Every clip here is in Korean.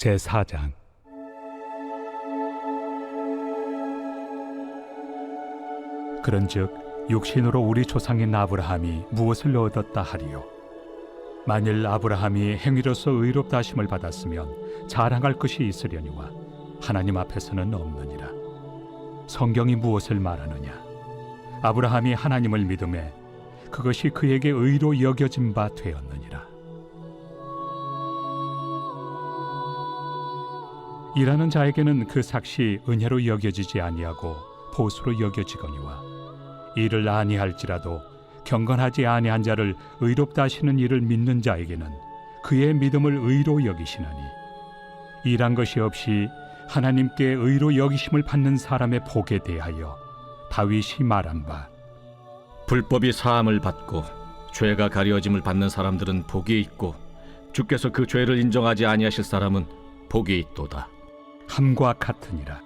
제4장. 그런즉 육신으로 우리 조상인 아브라함이 무엇을 얻었다 하리요? 만일 아브라함이 행위로서 의롭다 하심을 받았으면 자랑할 것이 있으려니와 하나님 앞에서는 없느니라. 성경이 무엇을 말하느냐? 아브라함이 하나님을 믿음에 그것이 그에게 의로 여겨진 바 되었느니라. 일하는 자에게는 그 삭시 은혜로 여겨지지 아니하고 보수로 여겨지거니와 이를 아니할지라도 경건하지 아니한 자를 의롭다 하시는 이를 믿는 자에게는 그의 믿음을 의로 여기시나니 일한 것이 없이 하나님께 의로 여기심을 받는 사람의 복에 대하여 다윗이 말한 바 불법이 사함을 받고 죄가 가려짐을 받는 사람들은 복이 있고 주께서 그 죄를 인정하지 아니하실 사람은 복이 있도다. 함과 같으니라.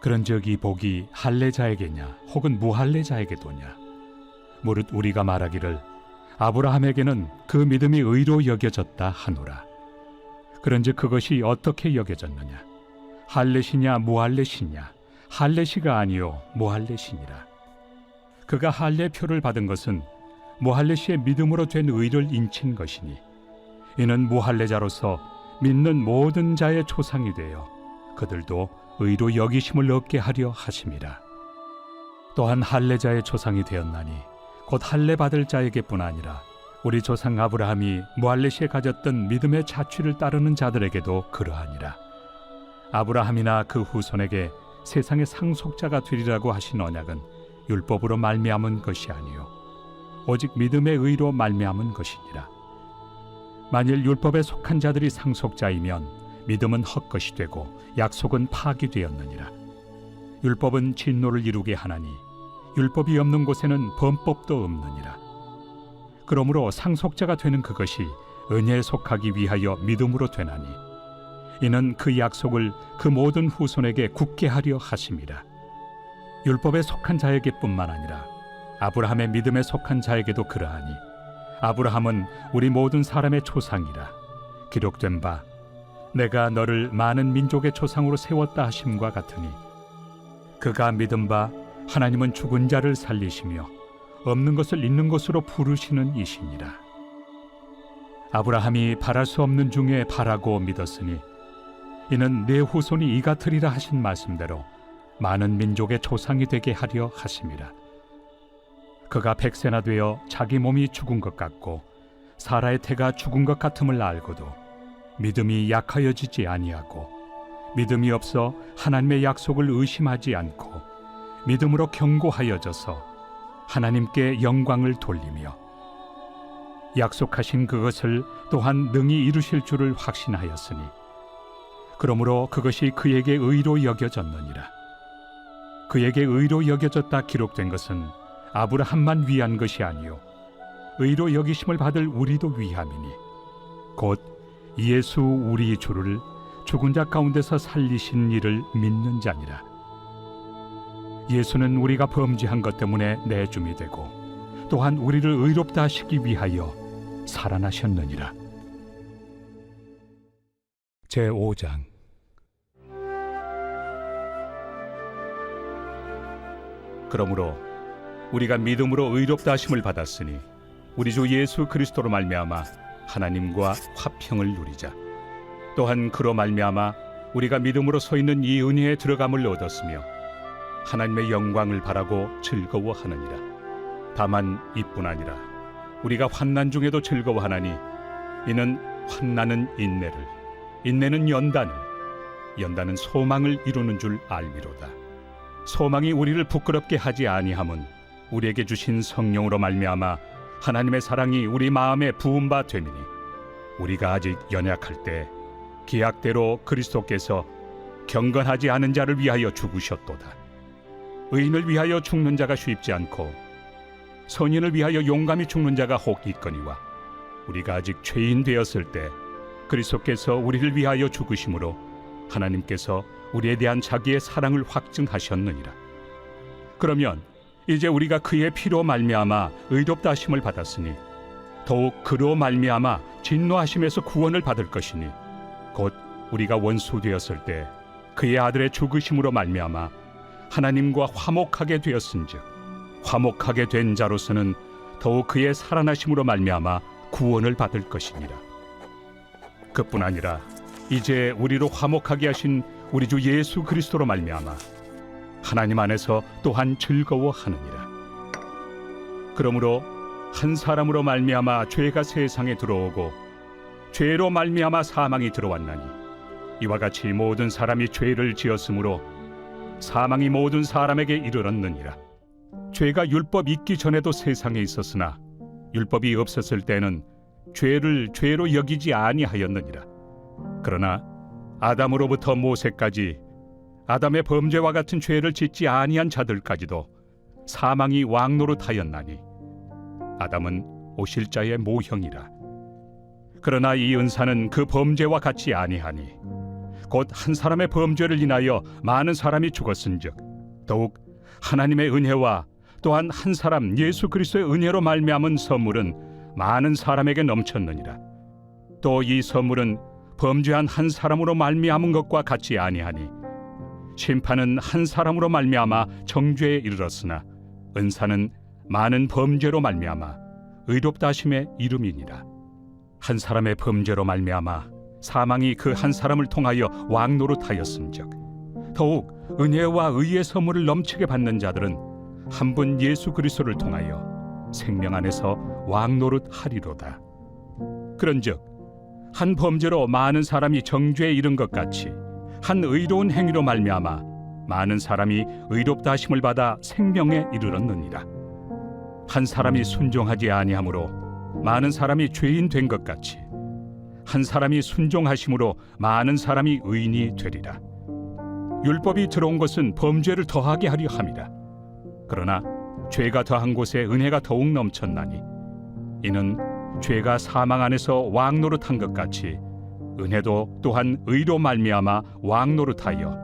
그런즉 이 복이 할례자에게냐 혹은 무할례자에게도냐? 무릇 우리가 말하기를 아브라함에게는 그 믿음이 의로 여겨졌다 하노라. 그런즉 그것이 어떻게 여겨졌느냐? 할례시냐 무할례시냐? 할례시가 아니요 무할례시니라. 그가 할례표를 받은 것은 무할례시의 믿음으로 된 의를 인친 것이니 이는 무할례자로서 믿는 모든 자의 초상이 되어 그들도 의로 여기심을 얻게 하려 하심이라. 또한 할례자의 초상이 되었나니 곧 할례 받을 자에게뿐 아니라 우리 조상 아브라함이 무할례시에 가졌던 믿음의 자취를 따르는 자들에게도 그러하니라. 아브라함이나 그 후손에게 세상의 상속자가 되리라고 하신 언약은 율법으로 말미암은 것이 아니요 오직 믿음의 의로 말미암은 것이니라. 만일 율법에 속한 자들이 상속자이면 믿음은 헛것이 되고 약속은 파기되었느니라. 율법은 진노를 이루게 하나니 율법이 없는 곳에는 범법도 없느니라. 그러므로 상속자가 되는 그것이 은혜에 속하기 위하여 믿음으로 되나니 이는 그 약속을 그 모든 후손에게 굳게 하려 하심이라. 율법에 속한 자에게뿐만 아니라 아브라함의 믿음에 속한 자에게도 그러하니 아브라함은 우리 모든 사람의 조상이라. 기록된 바 내가 너를 많은 민족의 조상으로 세웠다 하심과 같으니 그가 믿은 바 하나님은 죽은 자를 살리시며 없는 것을 있는 것으로 부르시는 이시니라. 아브라함이 바랄 수 없는 중에 바라고 믿었으니 이는 내 후손이 이 같으리라 하신 말씀대로 많은 민족의 조상이 되게 하려 하심이라. 그가 100세나 되어 자기 몸이 죽은 것 같고 사라의 태가 죽은 것 같음을 알고도 믿음이 약하여지지 아니하고 믿음이 없어 하나님의 약속을 의심하지 않고 믿음으로 견고하여져서 하나님께 영광을 돌리며 약속하신 그것을 또한 능히 이루실 줄을 확신하였으니 그러므로 그것이 그에게 의로 여겨졌느니라. 그에게 의로 여겨졌다 기록된 것은 아브라함만 위한 것이 아니요 의로 여기심을 받을 우리도 위함이니 곧 예수 우리 주를 죽은 자 가운데서 살리신 이를 믿는 자니라. 예수는 우리가 범죄한 것 때문에 내줌이 되고 또한 우리를 의롭다 하시기 위하여 살아나셨느니라. 제5장. 그러므로 우리가 믿음으로 의롭다 하심을 받았으니 우리 주 예수 그리스도로 말미암아 하나님과 화평을 누리자. 또한 그로 말미암아 우리가 믿음으로 서 있는 이 은혜에 들어감을 얻었으며 하나님의 영광을 바라고 즐거워하느니라. 다만 이뿐 아니라 우리가 환난 중에도 즐거워하나니 이는 환난은 인내를, 인내는 연단을, 연단은 소망을 이루는 줄 알미로다. 소망이 우리를 부끄럽게 하지 아니함은 우리에게 주신 성령으로 말미암아 하나님의 사랑이 우리 마음에 부은 바 됨이니 우리가 아직 연약할 때 기약대로 그리스도께서 경건하지 않은 자를 위하여 죽으셨도다. 의인을 위하여 죽는 자가 쉽지 않고 선인을 위하여 용감히 죽는 자가 혹 있거니와 우리가 아직 죄인 되었을 때 그리스도께서 우리를 위하여 죽으심으로 하나님께서 우리에 대한 자기의 사랑을 확증하셨느니라. 그러면 이제 우리가 그의 피로 말미암아 의롭다 하심을 받았으니 더욱 그로 말미암아 진노하심에서 구원을 받을 것이니 곧 우리가 원수 되었을 때 그의 아들의 죽으심으로 말미암아 하나님과 화목하게 되었은즉 화목하게 된 자로서는 더욱 그의 살아나심으로 말미암아 구원을 받을 것이니라. 그뿐 아니라 이제 우리로 화목하게 하신 우리 주 예수 그리스도로 말미암아 하나님 안에서 또한 즐거워하느니라. 그러므로 한 사람으로 말미암아 죄가 세상에 들어오고 죄로 말미암아 사망이 들어왔나니 이와 같이 모든 사람이 죄를 지었으므로 사망이 모든 사람에게 이르렀느니라. 죄가 율법 있기 전에도 세상에 있었으나 율법이 없었을 때는 죄를 죄로 여기지 아니하였느니라. 그러나 아담으로부터 모세까지 아담의 범죄와 같은 죄를 짓지 아니한 자들까지도 사망이 왕노릇하였나니 아담은 오실 자의 모형이라. 그러나 이 은사는 그 범죄와 같지 아니하니 곧 한 사람의 범죄를 인하여 많은 사람이 죽었은즉 더욱 하나님의 은혜와 또한 한 사람 예수 그리스도의 은혜로 말미암은 선물은 많은 사람에게 넘쳤느니라. 또 이 선물은 범죄한 한 사람으로 말미암은 것과 같지 아니하니 심판은 한 사람으로 말미암아 정죄에 이르렀으나 은사는 많은 범죄로 말미암아 의롭다 하심의 이름이니라. 한 사람의 범죄로 말미암아 사망이 그 한 사람을 통하여 왕노릇하였음즉 더욱 은혜와 의의 선물을 넘치게 받는 자들은 한 분 예수 그리스도를 통하여 생명 안에서 왕노릇하리로다. 그런즉 한 범죄로 많은 사람이 정죄에 이른 것 같이 한 의로운 행위로 말미암아 많은 사람이 의롭다 하심을 받아 생명에 이르렀느니라. 한 사람이 순종하지 아니하므로 많은 사람이 죄인 된 것 같이 한 사람이 순종하심으로 많은 사람이 의인이 되리라. 율법이 들어온 것은 범죄를 더하게 하려 함이라. 그러나 죄가 더한 곳에 은혜가 더욱 넘쳤나니 이는 죄가 사망 안에서 왕노릇한 것 같이 은혜도 또한 의로 말미암아 왕노릇하여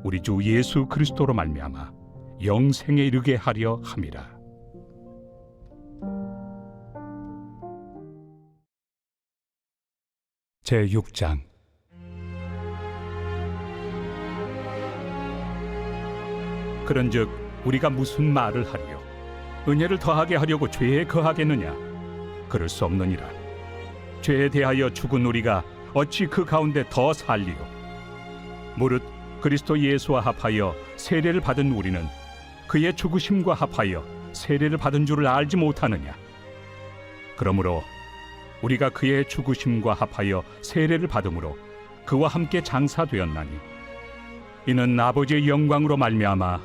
우리 주 예수 그리스도로 말미암아 영생에 이르게 하려 함이라. 제6장. 그런즉 우리가 무슨 말을 하리요? 은혜를 더하게 하려고 죄에 거하겠느냐? 그럴 수 없느니라. 죄에 대하여 죽은 우리가 어찌 그 가운데 더 살리요? 무릇 그리스도 예수와 합하여 세례를 받은 우리는 그의 죽으심과 합하여 세례를 받은 줄을 알지 못하느냐? 그러므로 우리가 그의 죽으심과 합하여 세례를 받음으로 그와 함께 장사되었나니 이는 아버지의 영광으로 말미암아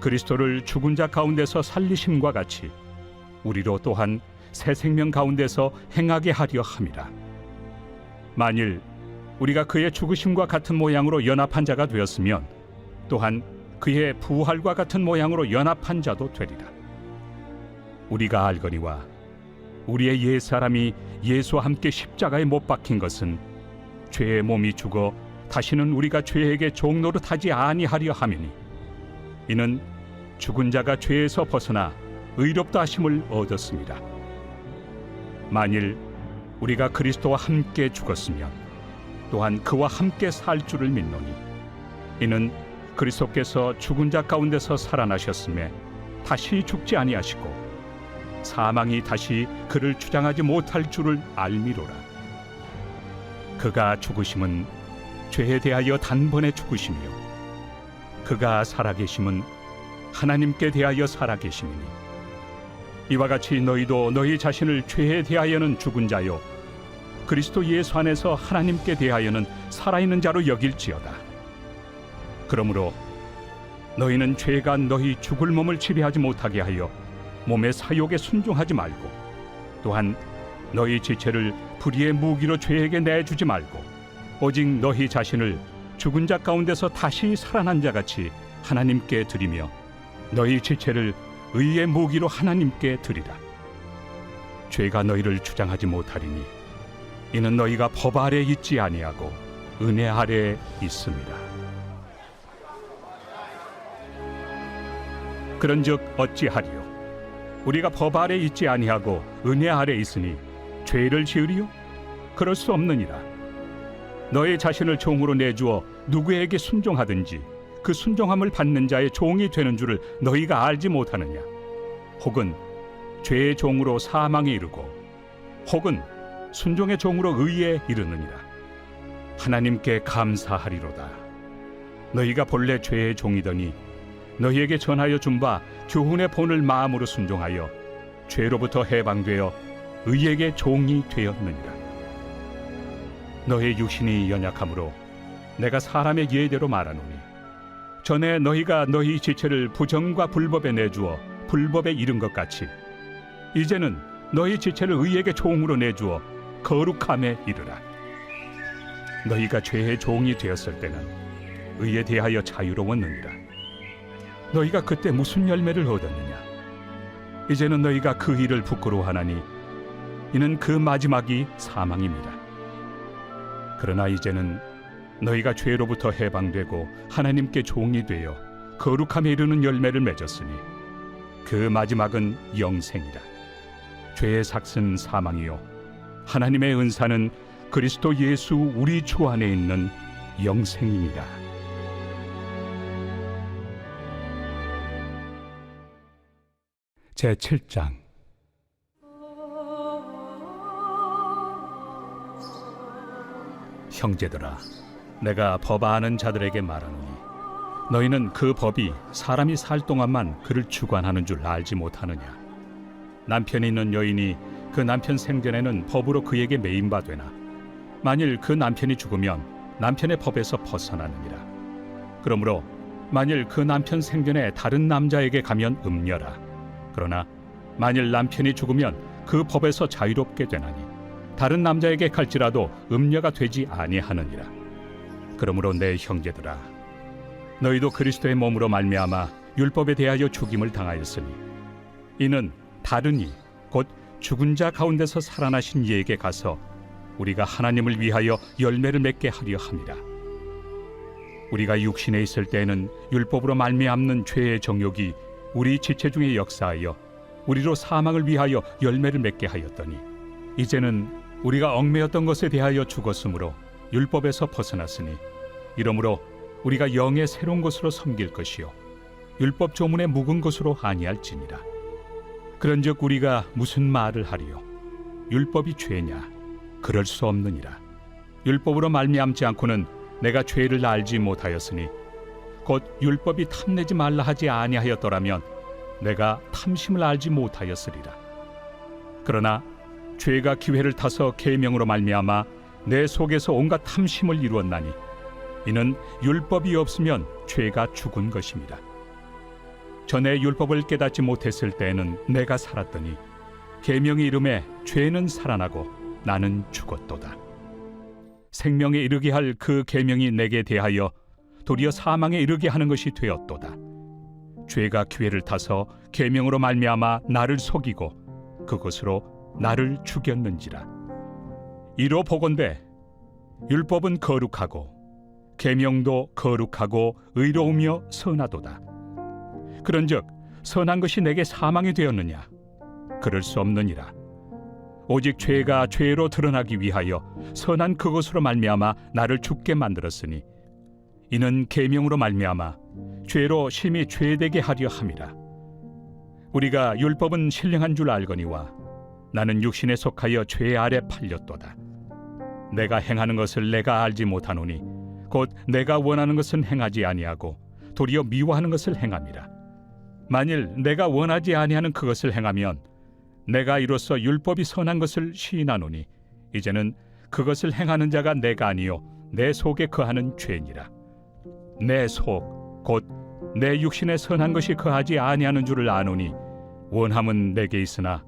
그리스도를 죽은 자 가운데서 살리심과 같이 우리로 또한 새 생명 가운데서 행하게 하려 함이라. 만일 우리가 그의 죽으심과 같은 모양으로 연합한 자가 되었으면 또한 그의 부활과 같은 모양으로 연합한 자도 되리라. 우리가 알거니와 우리의 옛사람이 예수와 함께 십자가에 못 박힌 것은 죄의 몸이 죽어 다시는 우리가 죄에게 종노릇하지 아니하려 함이니 이는 죽은 자가 죄에서 벗어나 의롭다 하심을 얻었습니다. 만일 우리가 그리스도와 함께 죽었으면 또한 그와 함께 살 줄을 믿노니 이는 그리스도께서 죽은 자 가운데서 살아나셨음에 다시 죽지 아니하시고 사망이 다시 그를 주장하지 못할 줄을 알미로라. 그가 죽으심은 죄에 대하여 단번에 죽으시며 그가 살아계심은 하나님께 대하여 살아계심이니 이와 같이 너희도 너희 자신을 죄에 대하여는 죽은 자요 그리스도 예수 안에서 하나님께 대하여는 살아있는 자로 여길지어다. 그러므로 너희는 죄가 너희 죽을 몸을 지배하지 못하게 하여 몸의 사욕에 순종하지 말고 또한 너희 지체를 불의의 무기로 죄에게 내주지 말고 오직 너희 자신을 죽은 자 가운데서 다시 살아난 자같이 하나님께 드리며 너희 지체를 의의 무기로 하나님께 드리라. 죄가 너희를 주장하지 못하리니 이는 너희가 법 아래 있지 아니하고 은혜 아래 있습니다. 그런즉 어찌하리요? 우리가 법 아래 있지 아니하고 은혜 아래 있으니 죄를 지으리요? 그럴 수 없느니라. 너희 자신을 종으로 내주어 누구에게 순종하든지 그 순종함을 받는 자의 종이 되는 줄을 너희가 알지 못하느냐? 혹은 죄의 종으로 사망에 이르고 혹은 순종의 종으로 의에 이르느니라. 하나님께 감사하리로다. 너희가 본래 죄의 종이더니 너희에게 전하여 준 바 교훈의 본을 마음으로 순종하여 죄로부터 해방되어 의에게 종이 되었느니라. 너희 육신이 연약하므로 내가 사람의 예대로 말하노니 전에 너희가 너희 지체를 부정과 불법에 내주어 불법에 이른 것 같이 이제는 너희 지체를 의에게 종으로 내주어 거룩함에 이르라. 너희가 죄의 종이 되었을 때는 의에 대하여 자유로웠느니라. 너희가 그때 무슨 열매를 얻었느냐? 이제는 너희가 그 일을 부끄러워하나니 이는 그 마지막이 사망입니다. 그러나 이제는 너희가 죄로부터 해방되고 하나님께 종이 되어 거룩함에 이르는 열매를 맺었으니 그 마지막은 영생이라. 죄의 삭은 사망이요 하나님의 은사는 그리스도 예수 우리 주 안에 있는 영생입니다. 제7장. 형제들아, 내가 법 아는 자들에게 말하노니 너희는 그 법이 사람이 살 동안만 그를 주관하는 줄 알지 못하느냐? 남편이 있는 여인이 그 남편 생전에는 법으로 그에게 매인 바 되나 만일 그 남편이 죽으면 남편의 법에서 벗어나느니라. 그러므로 만일 그 남편 생전에 다른 남자에게 가면 음녀라. 그러나 만일 남편이 죽으면 그 법에서 자유롭게 되나니 다른 남자에게 갈지라도 음녀가 되지 아니하느니라. 그러므로 내 형제들아, 너희도 그리스도의 몸으로 말미암아 율법에 대하여 죽임을 당하였으니 이는 다른 이 곧 죽은 자 가운데서 살아나신 이에게 가서 우리가 하나님을 위하여 열매를 맺게 하려 함이라. 우리가 육신에 있을 때에는 율법으로 말미암는 죄의 정욕이 우리 지체 중에 역사하여 우리로 사망을 위하여 열매를 맺게 하였더니 이제는 우리가 얽매였던 것에 대하여 죽었으므로 율법에서 벗어났으니 이러므로 우리가 영의 새로운 것으로 섬길 것이요 율법 조문의 묵은 것으로 아니할지니라. 그런즉 우리가 무슨 말을 하리요? 율법이 죄냐? 그럴 수 없느니라. 율법으로 말미암지 않고는 내가 죄를 알지 못하였으니 곧 율법이 탐내지 말라 하지 아니하였더라면 내가 탐심을 알지 못하였으리라. 그러나 죄가 기회를 타서 계명으로 말미암아 내 속에서 온갖 탐심을 이루었나니 이는 율법이 없으면 죄가 죽은 것입니다. 전에 율법을 깨닫지 못했을 때에는 내가 살았더니 계명의 이름에 죄는 살아나고 나는 죽었도다. 생명에 이르게 할 그 계명이 내게 대하여 도리어 사망에 이르게 하는 것이 되었도다. 죄가 기회를 타서 계명으로 말미암아 나를 속이고 그것으로 나를 죽였는지라. 이로 보건대 율법은 거룩하고 계명도 거룩하고 의로우며 선하도다. 그런즉 선한 것이 내게 사망이 되었느냐? 그럴 수 없느니라. 오직 죄가 죄로 드러나기 위하여 선한 그것으로 말미암아 나를 죽게 만들었으니 이는 계명으로 말미암아 죄로 심히 죄되게 하려 함이라. 우리가 율법은 신령한 줄 알거니와 나는 육신에 속하여 죄 아래 팔렸도다. 내가 행하는 것을 내가 알지 못하노니 곧 내가 원하는 것은 행하지 아니하고 도리어 미워하는 것을 행함이라. 만일 내가 원하지 아니하는 그것을 행하면 내가 이로써 율법이 선한 것을 시인하노니 이제는 그것을 행하는 자가 내가 아니요 내 속에 거하는 죄니라. 내 속 곧 내 육신에 선한 것이 거하지 아니하는 줄을 아노니 원함은 내게 있으나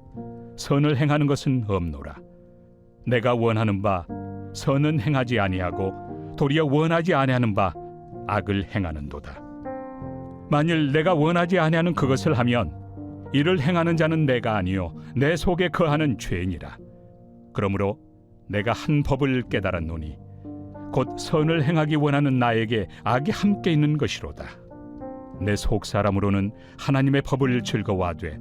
선을 행하는 것은 없노라. 내가 원하는 바 선은 행하지 아니하고 도리어 원하지 아니하는 바 악을 행하는도다. 만일 내가 원하지 아니하는 그것을 하면 이를 행하는 자는 내가 아니요 내 속에 거하는 죄니라. 그러므로 내가 한 법을 깨달았노니 곧 선을 행하기 원하는 나에게 악이 함께 있는 것이로다. 내 속 사람으로는 하나님의 법을 즐거워하되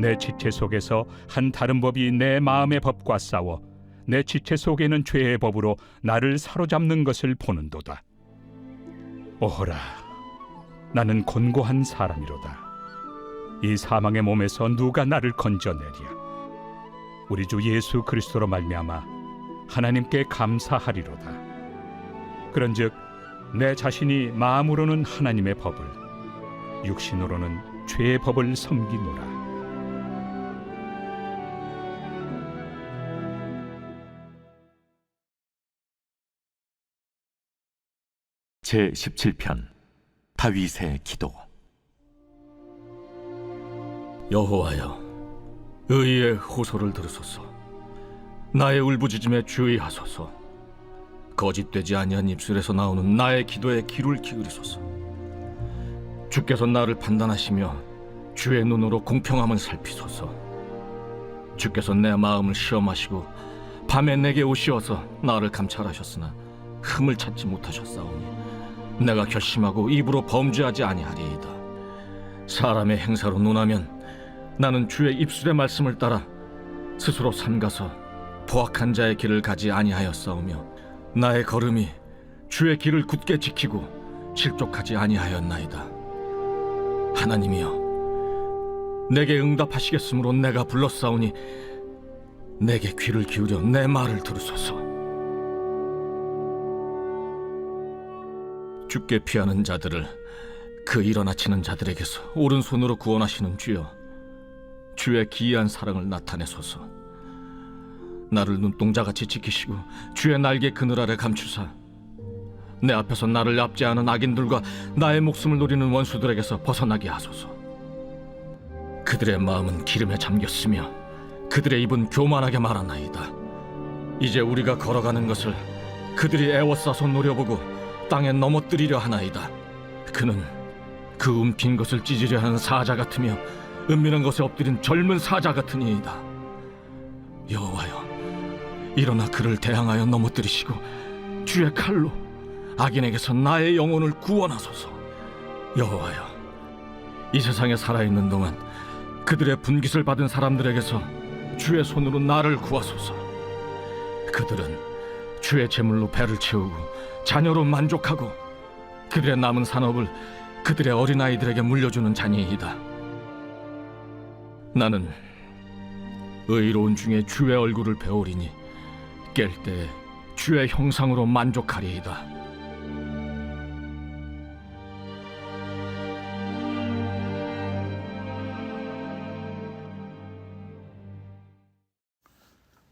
내 지체 속에서 한 다른 법이 내 마음의 법과 싸워 내 지체 속에는 죄의 법으로 나를 사로잡는 것을 보는도다. 오호라, 나는 곤고한 사람이로다. 이 사망의 몸에서 누가 나를 건져내랴. 우리 주 예수 그리스도로 말미암아 하나님께 감사하리로다. 그런즉 내 자신이 마음으로는 하나님의 법을, 육신으로는 죄의 법을 섬기노라. 제17편 다윗의 기도. 여호와여, 의의 호소를 들으소서. 나의 울부짖음에 주의하소서. 거짓되지 아니한 입술에서 나오는 나의 기도에 귀를 기울이소서. 주께서 나를 판단하시며 주의 눈으로 공평함을 살피소서. 주께서 내 마음을 시험하시고 밤에 내게 오시어서 나를 감찰하셨으나 흠을 찾지 못하셨사오니 내가 결심하고 입으로 범죄하지 아니하리이다. 사람의 행사로 논하면 나는 주의 입술의 말씀을 따라 스스로 삼가서 포악한 자의 길을 가지 아니하였사오며 나의 걸음이 주의 길을 굳게 지키고 실족하지 아니하였나이다. 하나님이여, 내게 응답하시겠으므로 내가 불렀사오니 내게 귀를 기울여 내 말을 들으소서. 주께 피하는 자들을 그 일어나치는 자들에게서 오른손으로 구원하시는 주여, 주의 기이한 사랑을 나타내소서. 나를 눈동자같이 지키시고 주의 날개 그늘 아래 감추사 내 앞에서 나를 납제하는 악인들과 나의 목숨을 노리는 원수들에게서 벗어나게 하소서. 그들의 마음은 기름에 잠겼으며 그들의 입은 교만하게 말하나이다. 이제 우리가 걸어가는 것을 그들이 애워싸서 노려보고 땅에 넘어뜨리려 하나이다. 그는 그 움킨 것을 찢으려 하는 사자 같으며 은밀한 것에 엎드린 젊은 사자 같으니이다. 여호와여, 일어나 그를 대항하여 넘어뜨리시고 주의 칼로 악인에게서 나의 영혼을 구원하소서. 여호와여, 이 세상에 살아있는 동안 그들의 분깃을 받은 사람들에게서 주의 손으로 나를 구하소서. 그들은 주의 제물로 배를 채우고 자녀로 만족하고 그들의 남은 산업을 그들의 어린아이들에게 물려주는 자니이다. 나는 의로운 중에 주의 얼굴을 배우리니 깰 때에 주의 형상으로 만족하리이다.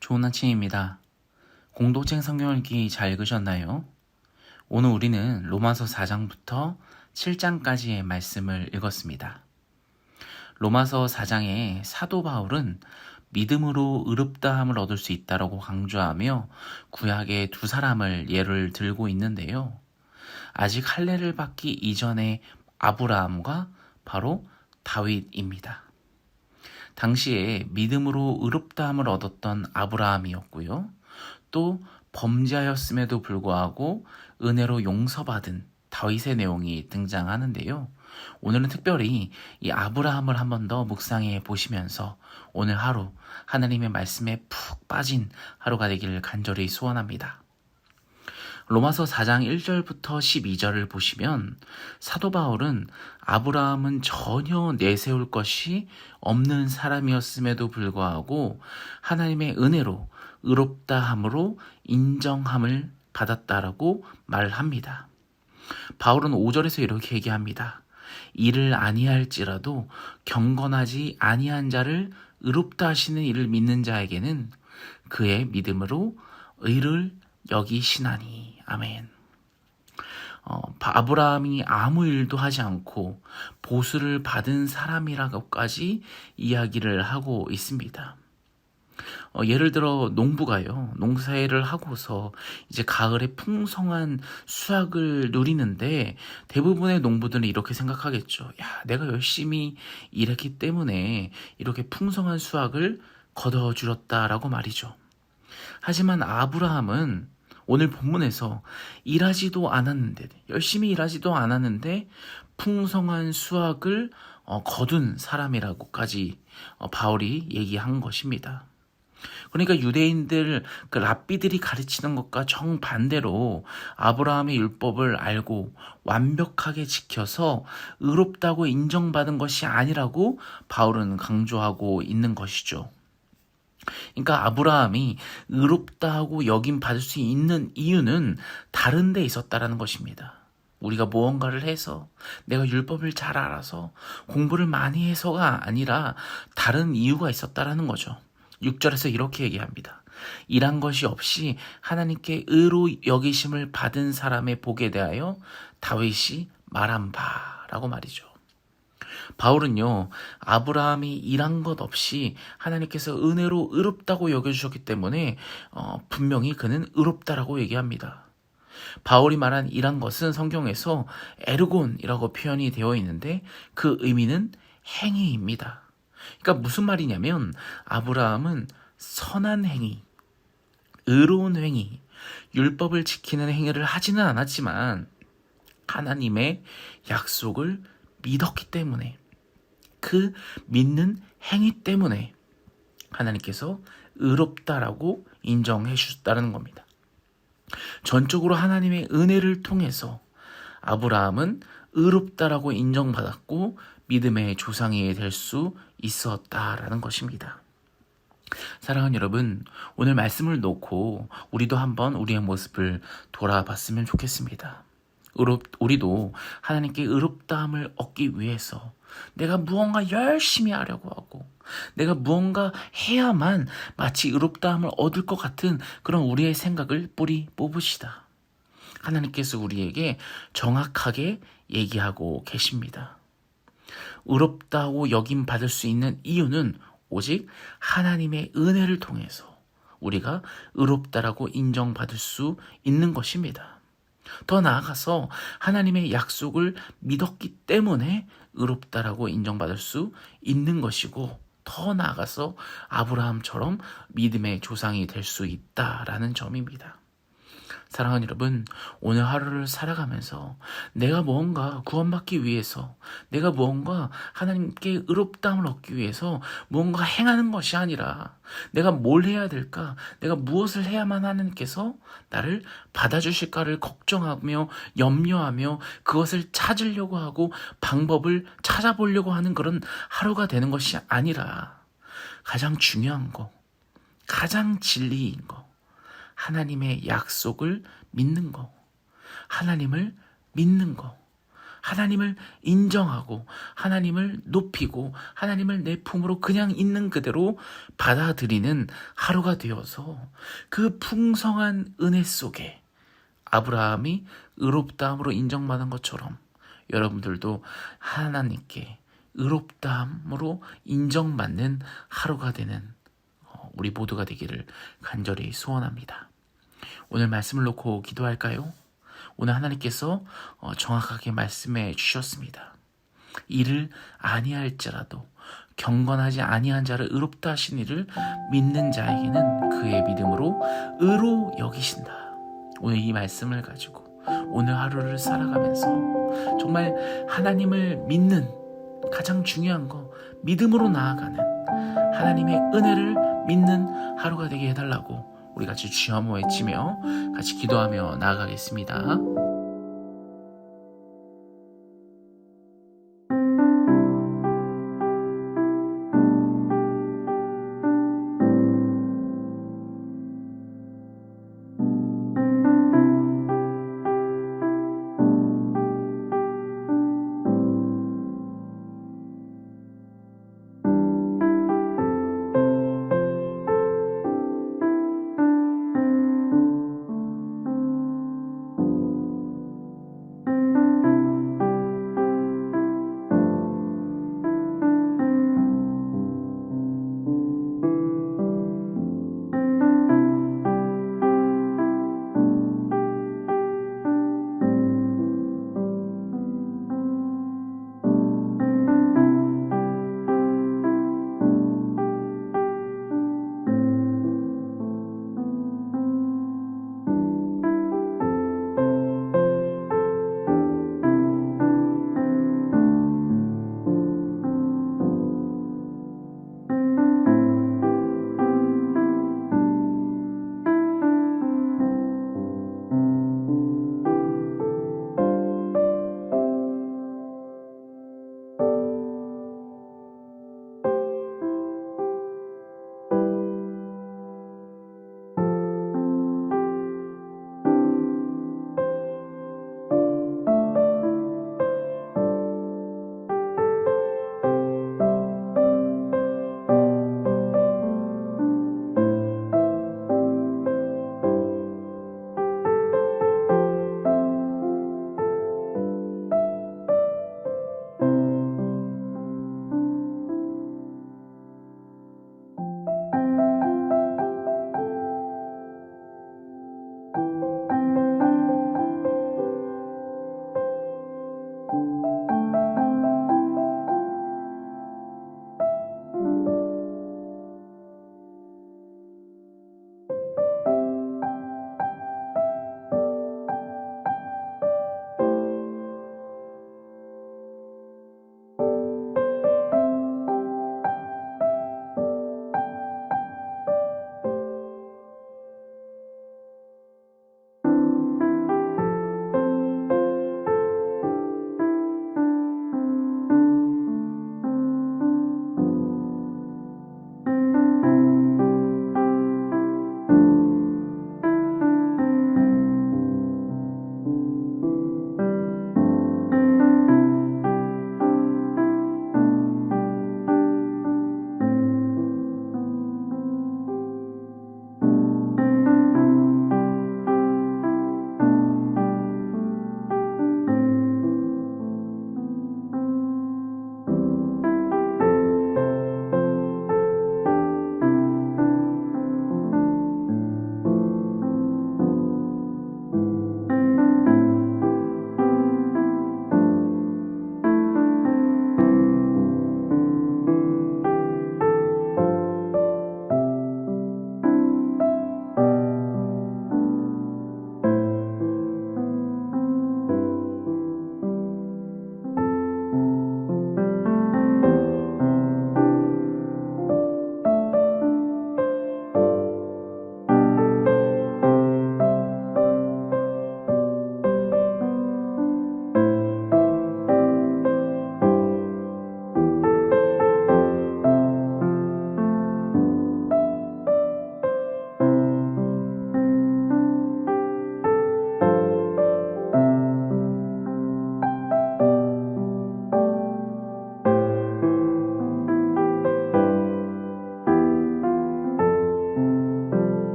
좋은 아침입니다. 공동책 성경 읽기 잘 읽으셨나요? 오늘 우리는 로마서 4장부터 7장까지의 말씀을 읽었습니다. 로마서 4장에 사도 바울은 믿음으로 의롭다함을 얻을 수 있다라고 강조하며 구약의 두 사람을 예를 들고 있는데요. 아직 할례를 받기 이전의 아브라함과 바로 다윗입니다. 당시에 믿음으로 의롭다함을 얻었던 아브라함이었고요. 또 범죄하였음에도 불구하고 은혜로 용서받은 다윗의 내용이 등장하는데요. 오늘은 특별히 이 아브라함을 한 번 더 묵상해 보시면서 오늘 하루 하나님의 말씀에 푹 빠진 하루가 되기를 간절히 소원합니다. 로마서 4장 1절부터 12절을 보시면 사도 바울은 아브라함은 전혀 내세울 것이 없는 사람이었음에도 불구하고 하나님의 은혜로 의롭다함으로 인정함을 받았다라고 말합니다. 바울은 5절에서 이렇게 얘기합니다. 이를 아니할지라도 경건하지 아니한 자를 의롭다 하시는 이를 믿는 자에게는 그의 믿음으로 의를 여기시나니. 아멘. 아브라함이 아무 일도 하지 않고 보수를 받은 사람이라고까지 이야기를 하고 있습니다. 예를 들어 농부가요, 농사일을 하고서 이제 가을에 풍성한 수확을 누리는데 대부분의 농부들은 이렇게 생각하겠죠. 야, 내가 열심히 일했기 때문에 이렇게 풍성한 수확을 거둬주었다라고 말이죠. 하지만 아브라함은 오늘 본문에서 일하지도 않았는데, 열심히 일하지도 않았는데 풍성한 수확을 거둔 사람이라고까지 바울이 얘기한 것입니다. 그러니까 유대인들 그 랍비들이 가르치는 것과 정반대로 아브라함의 율법을 알고 완벽하게 지켜서 의롭다고 인정받은 것이 아니라고 바울은 강조하고 있는 것이죠. 그러니까 아브라함이 의롭다고 여김 받을 수 있는 이유는 다른 데 있었다라는 것입니다. 우리가 무언가를 해서 내가 율법을 잘 알아서 공부를 많이 해서가 아니라 다른 이유가 있었다라는 거죠. 6절에서 이렇게 얘기합니다. 일한 것이 없이 하나님께 의로 여기심을 받은 사람의 복에 대하여 다윗이 말한 바라고 말이죠. 바울은요, 아브라함이 일한 것 없이 하나님께서 은혜로 의롭다고 여겨주셨기 때문에 분명히 그는 의롭다라고 얘기합니다. 바울이 말한 일한 것은 성경에서 에르곤이라고 표현이 되어 있는데 그 의미는 행위입니다. 그러니까 무슨 말이냐면 아브라함은 선한 행위, 의로운 행위, 율법을 지키는 행위를 하지는 않았지만 하나님의 약속을 믿었기 때문에 그 믿는 행위 때문에 하나님께서 의롭다라고 인정해 주셨다는 겁니다. 전적으로 하나님의 은혜를 통해서 아브라함은 의롭다라고 인정받았고 믿음의 조상이 될 수 있었다라는 것입니다. 사랑하는 여러분, 오늘 말씀을 놓고 우리도 한번 우리의 모습을 돌아봤으면 좋겠습니다. 우리도 하나님께 의롭다함을 얻기 위해서 내가 무언가 열심히 하려고 하고 내가 무언가 해야만 마치 의롭다함을 얻을 것 같은 그런 우리의 생각을 뿌리 뽑으시다. 하나님께서 우리에게 정확하게 얘기하고 계십니다. 의롭다고 여김 받을 수 있는 이유는 오직 하나님의 은혜를 통해서 우리가 의롭다라고 인정받을 수 있는 것입니다. 더 나아가서 하나님의 약속을 믿었기 때문에 의롭다라고 인정받을 수 있는 것이고 더 나아가서 아브라함처럼 믿음의 조상이 될 수 있다라는 점입니다. 사랑하는 여러분, 오늘 하루를 살아가면서 내가 무언가 구원받기 위해서 내가 무언가 하나님께 의롭다함을 얻기 위해서 무언가 행하는 것이 아니라 내가 뭘 해야 될까? 내가 무엇을 해야만 하나님께서 나를 받아주실까를 걱정하며 염려하며 그것을 찾으려고 하고 방법을 찾아보려고 하는 그런 하루가 되는 것이 아니라 가장 중요한 거, 가장 진리인 거, 하나님의 약속을 믿는 거, 하나님을 믿는 거, 하나님을 인정하고 하나님을 높이고 하나님을 내 품으로 그냥 있는 그대로 받아들이는 하루가 되어서 그 풍성한 은혜 속에 아브라함이 의롭다함으로 인정받은 것처럼 여러분들도 하나님께 의롭다함으로 인정받는 하루가 되는 우리 모두가 되기를 간절히 소원합니다. 오늘 말씀을 놓고 기도할까요? 오늘 하나님께서 정확하게 말씀해 주셨습니다. 이를 아니할지라도 경건하지 아니한 자를 의롭다 하신 이를 믿는 자에게는 그의 믿음으로 의로 여기신다. 오늘 이 말씀을 가지고 오늘 하루를 살아가면서 정말 하나님을 믿는 가장 중요한 거 믿음으로 나아가는 하나님의 은혜를 믿는 하루가 되게 해달라고 우리 같이 주여 한번 외치며 같이 기도하며 나아가겠습니다.